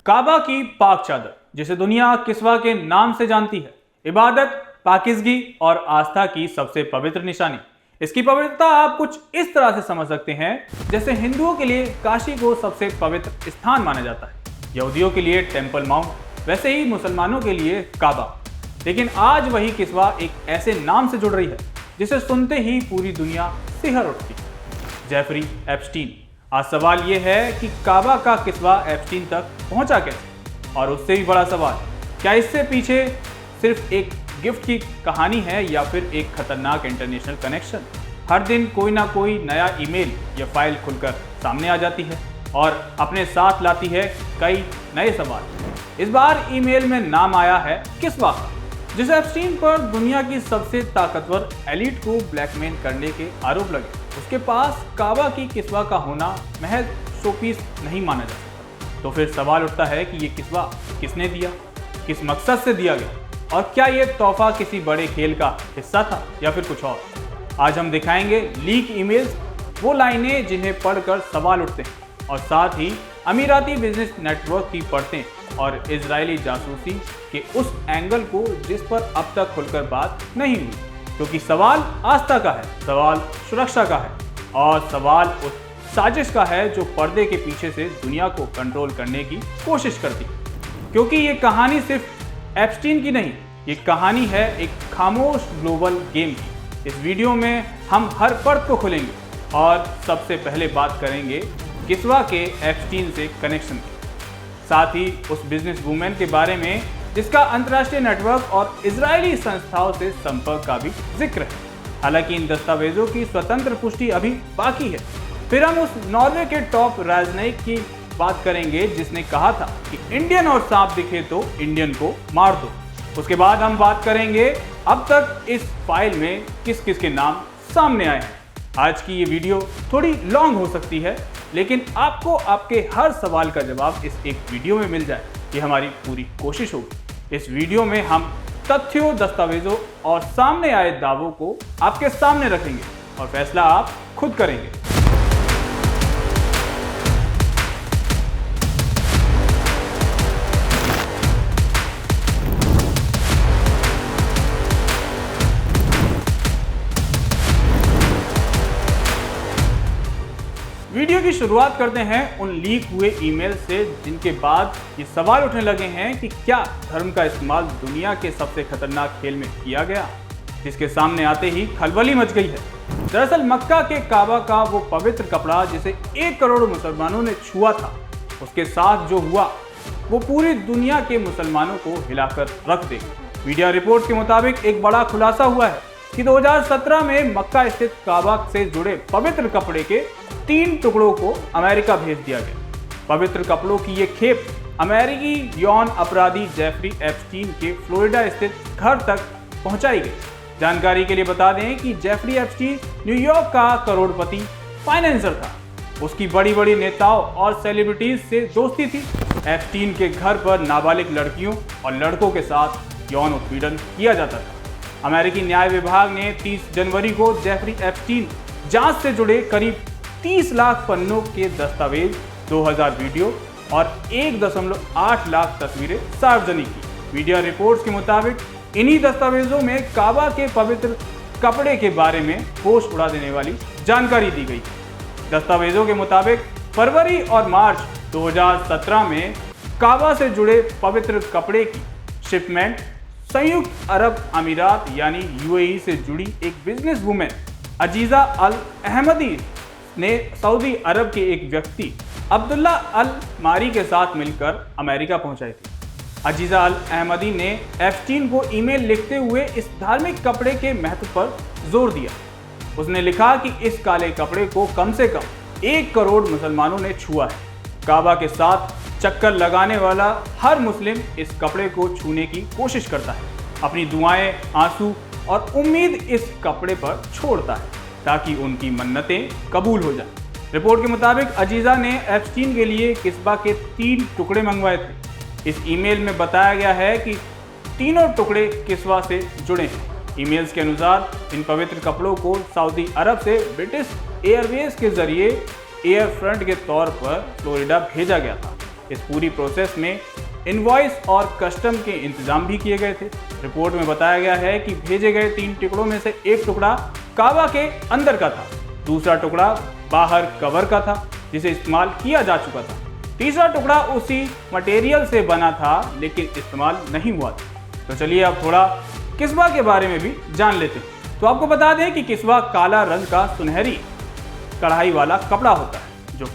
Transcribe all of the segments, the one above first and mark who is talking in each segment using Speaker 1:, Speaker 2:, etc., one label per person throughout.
Speaker 1: काबा की पाक चादर, जिसे दुनिया किस्वा के नाम से जानती है, इबादत, पाकिज़गी और आस्था की सबसे पवित्र निशानी। इसकी पवित्रता आप कुछ इस तरह से समझ सकते हैं जैसे हिंदुओं के लिए काशी को सबसे पवित्र स्थान माना जाता है, यहूदियों के लिए टेम्पल माउंट, वैसे ही मुसलमानों के लिए काबा। लेकिन आज वही किस्वा एक ऐसे नाम से जुड़ रही है जिसे सुनते ही पूरी दुनिया सिहर उठती है, जेफरी एप्स्टीन। आज सवाल यह है कि काबा का किस्वा एप्स्टीन तक पहुंचा कैसे, और उससे भी बड़ा सवाल, क्या इससे पीछे सिर्फ एक गिफ्ट की कहानी है या फिर एक खतरनाक इंटरनेशनल कनेक्शन। हर दिन कोई ना कोई नया ईमेल या फाइल खुलकर सामने आ जाती है और अपने साथ लाती है कई नए सवाल। इस बार ईमेल में नाम आया है किस्वा का, जिसे एप्स्टीन पर दुनिया की सबसे ताकतवर एलिट को ब्लैकमेल करने के आरोप लगे। उसके पास काबा की किस्वा का होना महज शोपीस नहीं माना जा सकता। तो फिर सवाल उठता है कि ये किस्वा किसने दिया, किस मकसद से दिया गया, और क्या ये तोहफा किसी बड़े खेल का हिस्सा था या फिर कुछ और। आज हम दिखाएंगे लीक ईमेल्स, वो लाइनें जिन्हें पढ़कर सवाल उठते हैं, और साथ ही अमीराती बिजनेस नेटवर्क की परतें और इजरायली जासूसी के उस एंगल को जिस पर अब तक खुलकर बात नहीं हुई। क्योंकि सवाल आस्था का है, सवाल सुरक्षा का है, और सवाल उस साजिश का है जो पर्दे के पीछे से दुनिया को कंट्रोल करने की कोशिश करती है। क्योंकि ये कहानी सिर्फ एप्स्टीन की नहीं, ये कहानी है एक खामोश ग्लोबल गेम की। इस वीडियो में हम हर पर्द को खोलेंगे और सबसे पहले बात करेंगे किस्वा के एप्स्टीन से कनेक्शन की, साथ ही उस बिजनेस वूमेन के बारे में जिसका अंतर्राष्ट्रीय नेटवर्क और इजरायली संस्थाओं से संपर्क का भी जिक्र है। हालांकि इन दस्तावेजों की स्वतंत्र पुष्टि अभी बाकी है। फिर हम उस नॉर्वे के टॉप राजनयिक की बात करेंगे जिसने कहा था कि इंडियन और सांप दिखे तो इंडियन को मार दो। उसके बाद हम बात करेंगे अब तक इस फाइल में किस किस के नाम सामने आए हैं। आज की ये वीडियो थोड़ी लॉन्ग हो सकती है, लेकिन आपको आपके हर सवाल का जवाब इस एक वीडियो में मिल जाए, ये हमारी पूरी कोशिश होगी। इस वीडियो में हम तथ्यों, दस्तावेजों और सामने आए दावों को आपके सामने रखेंगे और फैसला आप खुद करेंगे। वीडियो की शुरुआत करते हैं उन लीक हुए ईमेल से जिनके बाद ये सवाल उठने लगे हैं कि क्या धर्म का इस्तेमाल दुनिया के सबसे खतरनाक खेल में किया गया, जिसके सामने आते ही खलबली मच गई है। दरअसल मक्का के काबा का वो पवित्र कपड़ा जिसे 1 करोड़ मुसलमानों ने छुआ था, उसके साथ जो हुआ वो पूरी दुनिया के मुसलमानों को हिलाकर रख देगा। मीडिया रिपोर्ट के मुताबिक एक बड़ा खुलासा हुआ है कि 2017 में मक्का स्थित काबा से जुड़े पवित्र कपड़े के 3 टुकड़ों को अमेरिका भेज दिया गया। पवित्र कपड़ों की ये खेप अमेरिकी यौन अपराधी जेफरी एप्स्टीन के फ्लोरिडा स्थित घर तक पहुंचाई गई। जानकारी के लिए बता दें कि जेफरी एप्स्टीन न्यूयॉर्क का करोड़पति फाइनेंसर था। उसकी बड़ी बड़ी नेताओं और सेलिब्रिटीज से दोस्ती थी। एप्स्टीन के घर पर नाबालिग लड़कियों और लड़कों के साथ यौन उत्पीड़न किया जाता था। अमेरिकी न्याय विभाग ने 30 जनवरी को जेफरी एप्स्टीन जांच से जुड़े करीब 30 लाख पन्नों के दस्तावेज, 2000 वीडियो और 1.8 लाख तस्वीरें सार्वजनिक की। मीडिया रिपोर्ट्स के मुताबिक इन्हीं दस्तावेजों में काबा के पवित्र कपड़े के बारे में होश उड़ा देने वाली जानकारी दी गई। दस्तावेजों के मुताबिक फरवरी और मार्च 2017 में काबा से जुड़े पवित्र कपड़े की शिपमेंट संयुक्त अरब अमीरात यानी यूएई से जुड़ी एक बिजनेस वुमेन अजीजा अल अहमदी ने सऊदी अरब के एक व्यक्ति अब्दुल्ला अल मारी के साथ मिलकर अमेरिका पहुंचाई थी। अजीजा अल अहमदी ने एप्स्टीन को ईमेल लिखते हुए इस धार्मिक कपड़े के महत्व पर जोर दिया। उसने लिखा कि इस काले कपड़े को कम से कम 1 करोड़ मुसलमानों ने छुआ है। काबा के साथ चक्कर लगाने वाला हर मुस्लिम इस कपड़े को छूने की कोशिश करता है, अपनी दुआएं, आंसू और उम्मीद इस कपड़े पर छोड़ता है ताकि उनकी मन्नतें कबूल हो जाएं। रिपोर्ट के मुताबिक अजीजा ने एप्स्टीन के लिए किस्बा के 3 टुकड़े मंगवाए थे। इस ईमेल में बताया गया है कि तीनों टुकड़े किस्वा से जुड़े हैं। ईमेल्स के अनुसार इन पवित्र कपड़ों को सऊदी अरब से ब्रिटिश एयरवेज के जरिए एयर फ्रंट के तौर पर फ्लोरिडा भेजा गया था। इस पूरी प्रोसेस में इनवॉइस और कस्टम के इंतजाम भी किए गए थे। रिपोर्ट में बताया गया है कि भेजे गए 3 टुकड़ों में से एक टुकड़ा काबा के अंदर का था, दूसरा टुकड़ा बाहर कवर का था जिसे इस्तेमाल किया जा चुका था, तीसरा टुकड़ा उसी मटेरियल से बना था लेकिन इस्तेमाल नहीं हुआ था। तो चलिए अब थोड़ा किस्वा के बारे में भी जान लेते हैं। तो आपको बता दें कि किस्वा काला रंग का सुनहरी कढ़ाई वाला कपड़ा होता है जो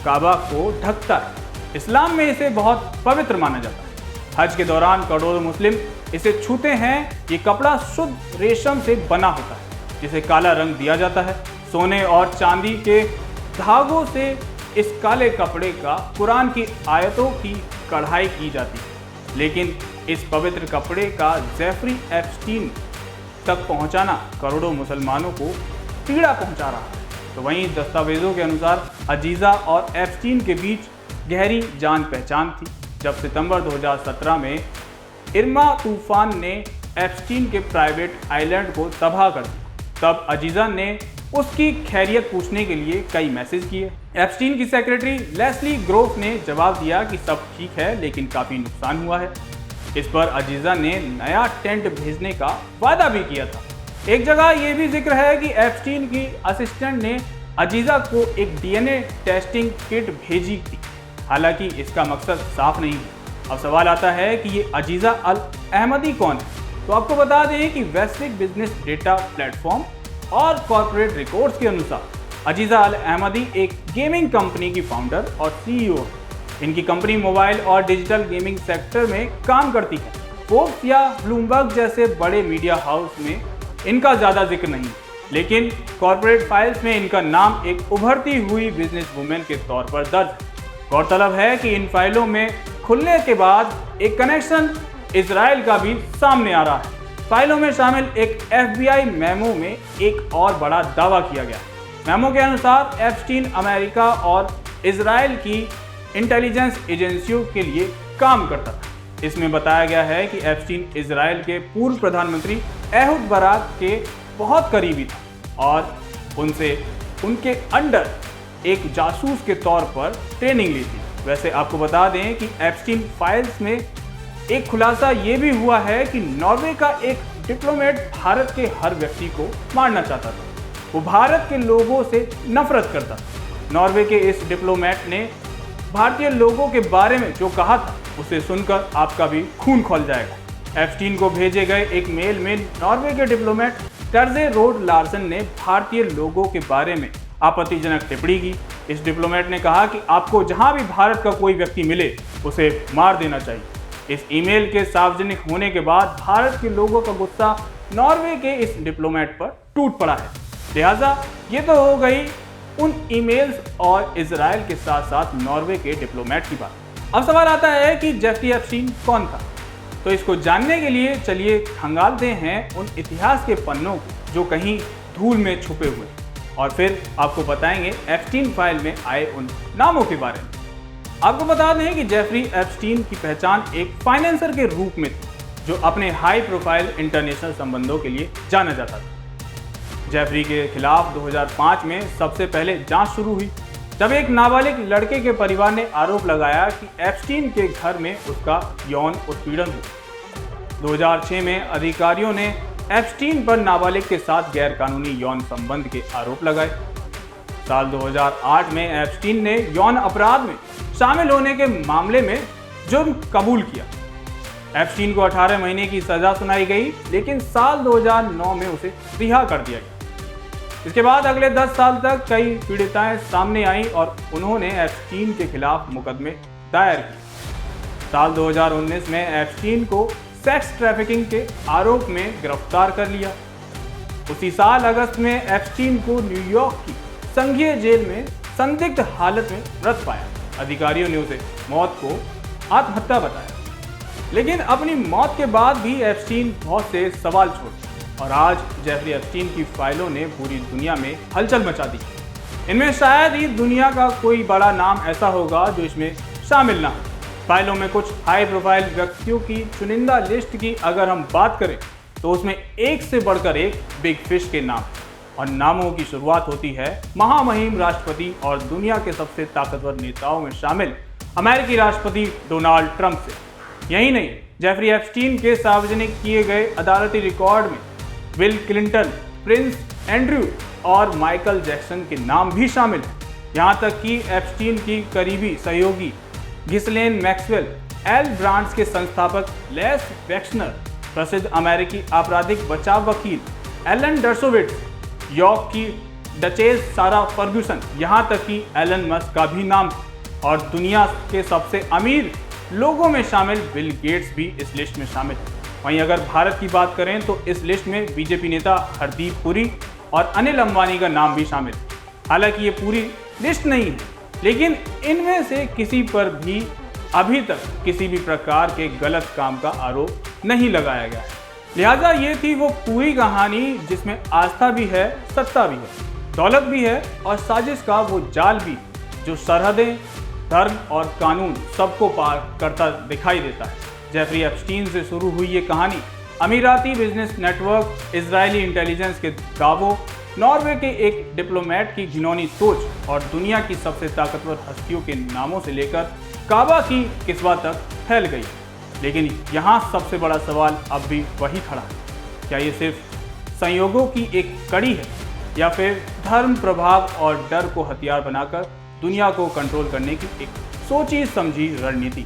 Speaker 1: काबा को ढकता है। इस्लाम में इसे बहुत पवित्र माना जाता है। हज के दौरान करोड़ों मुस्लिम इसे छूते हैं। ये कपड़ा शुद्ध रेशम से बना होता है जिसे काला रंग दिया जाता है। सोने और चांदी के धागों से इस काले कपड़े का कुरान की आयतों की कढ़ाई की जाती है, लेकिन इस पवित्र कपड़े का जेफरी एप्स्टीन तक पहुंचाना करोड़ों मुसलमानों को पीड़ा पहुंचा रहा है। तो वहीं दस्तावेजों के अनुसार अजीज़ा और एप्स्टीन के बीच गहरी जान पहचान थी। जब सितंबर 2017 में इरमा तूफान ने एप्स्टीन के प्राइवेट आइलैंड को तबाह कर दिया, तब अजीज़ा ने उसकी खैरियत पूछने के लिए कई मैसेज किए। एप्स्टीन की सेक्रेटरी लेस्ली ग्रोफ ने जवाब दिया कि सब ठीक है लेकिन काफ़ी नुकसान हुआ है। इस पर अजीज़ा ने नया टेंट भेजने का वादा भी किया था। एक जगह यह भी जिक्र है कि एप्स्टीन की असिस्टेंट ने अजीज़ा को एक डीएनए टेस्टिंग किट भेजी थी, हालांकि इसका मकसद साफ नहीं है। अब सवाल आता है कि ये अजीज़ा अल अहमदी कौन है। तो आपको बता दें कि वैश्विक बिजनेस डेटा प्लेटफॉर्म और कॉर्पोरेट रिकॉर्ड्स के अनुसार अजीज़ा अल अहमदी एक गेमिंग कंपनी की फाउंडर और सीईओ है। इनकी कंपनी मोबाइल और डिजिटल गेमिंग सेक्टर में काम करती है। फोर्ब्स या ब्लूमबर्ग जैसे बड़े मीडिया हाउस में इनका ज़्यादा जिक्र नहीं, लेकिन कॉर्पोरेट फाइल्स में इनका नाम एक उभरती हुई बिजनेस वुमेन के तौर पर दर्ज है। गौरतलब है कि इन फाइलों में खुलने के बाद एक कनेक्शन इजराइल का भी सामने आ रहा है। फाइलों में शामिल एक FBI मेमो में एक और बड़ा दावा किया गया। मेमो के अनुसार एप्स्टीन अमेरिका और इजराइल की इंटेलिजेंस एजेंसियों के लिए काम करता था। इसमें बताया गया है कि एप्स्टीन इजराइल के पूर्व प्रधानमंत्री एहुद बाराक के बहुत करीबी था और उनसे उनके अंडर एक जासूस के तौर पर ट्रेनिंग ली थी। वैसे आपको बता दें कि एप्स्टीन फाइल्स में एक खुलासा ये भी हुआ है कि नॉर्वे का एक डिप्लोमेट भारत के हर व्यक्ति को मारना चाहता था। वो भारत के लोगों से नफरत करता था। नॉर्वे के इस डिप्लोमेट ने भारतीय लोगों के बारे में जो कहा था उसे सुनकर आपका भी खून खौल जाएगा। एप्स्टीन को भेजे गए एक मेल में नॉर्वे के डिप्लोमेट टर्जे रोड लार्सन ने भारतीय लोगों के बारे में आपत्तिजनक टिप्पणी की। इस डिप्लोमेट ने कहा कि आपको जहां भी भारत का कोई व्यक्ति मिले उसे मार देना चाहिए। इस ईमेल के सार्वजनिक होने के बाद भारत के लोगों का गुस्सा नॉर्वे के इस डिप्लोमेट पर टूट पड़ा है। लिहाजा ये तो हो गई उन ईमेल्स और इजराइल के साथ साथ नॉर्वे के डिप्लोमेट की बात। अब सवाल आता है कि जेफरी एप्स्टीन कौन था। तो इसको जानने के लिए चलिए खंगालते हैं उन इतिहास के पन्नों को जो कहीं धूल में छुपे हुए, और फिर आपको बताएंगे एप्स्टीन फाइल में आए उन नामों के बारे में। आपको बता दें कि जेफरी एप्स्टीन की पहचान एक फाइनेंसर के रूप में थी जो अपने हाई प्रोफाइल इंटरनेशनल संबंधों के लिए जाना जाता था। जेफरी के खिलाफ 2005 में सबसे पहले जांच शुरू हुई जब एक नाबालिग लड़के के परिवार ने आरोप लगाया कि एप्स्टीन के घर में उसका यौन उत्पीड़न हुआ। 2006 में अधिकारियों ने एप्स्टीन पर नाबालिग के साथ गैरकानूनी यौन संबंध के आरोप लगाए। साल 2008 में एप्स्टीन ने यौन अपराध में शामिल होने के मामले में जुर्म कबूल किया। एप्स्टीन को 18 महीने की सजा सुनाई गई, लेकिन साल 2009 में उसे रिहा कर दिया गया। इसके बाद अगले 10 साल तक कई पीड़िताएं सामने आईं और उन्होंने एप्स्टीन के खिलाफ मुकदमे दायर किए। साल 2019 में एप्स्टीन को सेक्स ट्रैफिकिंग के आरोप में गिरफ्तार कर लिया। उसी साल अगस्त में एप्स्टीन को न्यूयॉर्क की संघीय जेल में संदिग्ध हालत में मृत पाया। अधिकारियों ने उसे मौत को आत्महत्या बताया, लेकिन अपनी मौत के बाद भी एप्स्टीन बहुत से सवाल छोड़े और आज जेफरी एप्स्टीन की फाइलों ने पूरी दुनिया में हलचल मचा दी। इनमें शायद ही दुनिया का कोई बड़ा नाम ऐसा होगा जो इसमें शामिल ना हो। फाइलों में कुछ हाई प्रोफाइल व्यक्तियों की चुनिंदा लिस्ट की अगर हम बात करें तो उसमें एक से बढ़कर एक बिग फिश के नाम, और नामों की शुरुआत होती है महामहिम राष्ट्रपति और दुनिया के सबसे ताकतवर नेताओं में शामिल अमेरिकी राष्ट्रपति डोनाल्ड ट्रंप से। यही नहीं, जेफरी एप्स्टीन के सार्वजनिक किए गए अदालती रिकॉर्ड में बिल क्लिंटन, प्रिंस एंड्रयू और माइकल जैक्सन के नाम भी शामिल हैं। यहाँ तक कि एप्स्टीन की करीबी सहयोगी घिस्लेन मैक्सवेल, एल ब्रांड्स के संस्थापक लेस वेक्सनर, प्रसिद्ध अमेरिकी आपराधिक बचाव वकील एलन डर्शोविट्ज, यॉर्क की डचेस सारा फर्ग्यूसन, यहाँ तक कि एलन मस्क का भी नाम और दुनिया के सबसे अमीर लोगों में शामिल बिल गेट्स भी इस लिस्ट में शामिल है। वहीं अगर भारत की बात करें तो इस लिस्ट में बीजेपी नेता हरदीप पुरी और अनिल अंबानी का नाम भी शामिल है। हालांकि ये पूरी लिस्ट नहीं है, लेकिन इनमें से किसी पर भी अभी तक किसी भी प्रकार के गलत काम का आरोप नहीं लगाया गया है। लिहाजा ये थी वो पूरी कहानी जिसमें आस्था भी है, सत्ता भी है, दौलत भी है और साजिश का वो जाल भी, जो सरहदें, धर्म और कानून सबको पार करता दिखाई देता है। जेफरी एप्स्टीन से शुरू हुई ये कहानी अमीराती बिजनेस नेटवर्क, इजरायली इंटेलिजेंस के दावों, नॉर्वे के एक डिप्लोमेट की घिनौनी सोच और दुनिया की सबसे ताकतवर हस्तियों के नामों से लेकर काबा की किस्वा तक फैल गई। लेकिन यहाँ सबसे बड़ा सवाल अब भी वही खड़ा है, क्या ये सिर्फ संयोगों की एक कड़ी है या फिर धर्म, प्रभाव और डर को हथियार बनाकर दुनिया को कंट्रोल करने की एक सोची समझी रणनीति।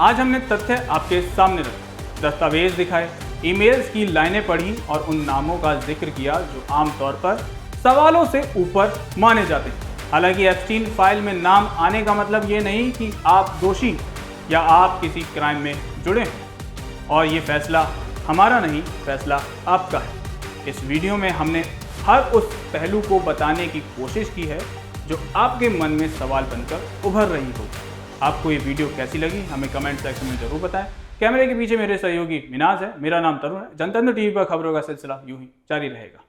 Speaker 1: आज हमने तथ्य आपके सामने रखे, दस्तावेज दिखाए, ईमेल्स की लाइनें पढ़ी और उन नामों का जिक्र किया जो आमतौर पर सवालों से ऊपर माने जाते हैं। हालांकि एप्स्टीन फाइल में नाम आने का मतलब ये नहीं कि आप दोषी या आप किसी क्राइम में जुड़े हैं, और ये फैसला हमारा नहीं, फैसला आपका है। इस वीडियो में हमने हर उस पहलू को बताने की कोशिश की है जो आपके मन में सवाल बनकर उभर रही हो। आपको ये वीडियो कैसी लगी हमें कमेंट सेक्शन में जरूर बताएं। कैमरे के पीछे मेरे सहयोगी मिनाज है, मेरा नाम तरुण है। जनतंत्र टीवी पर खबरों का सिलसिला यूं ही जारी रहेगा।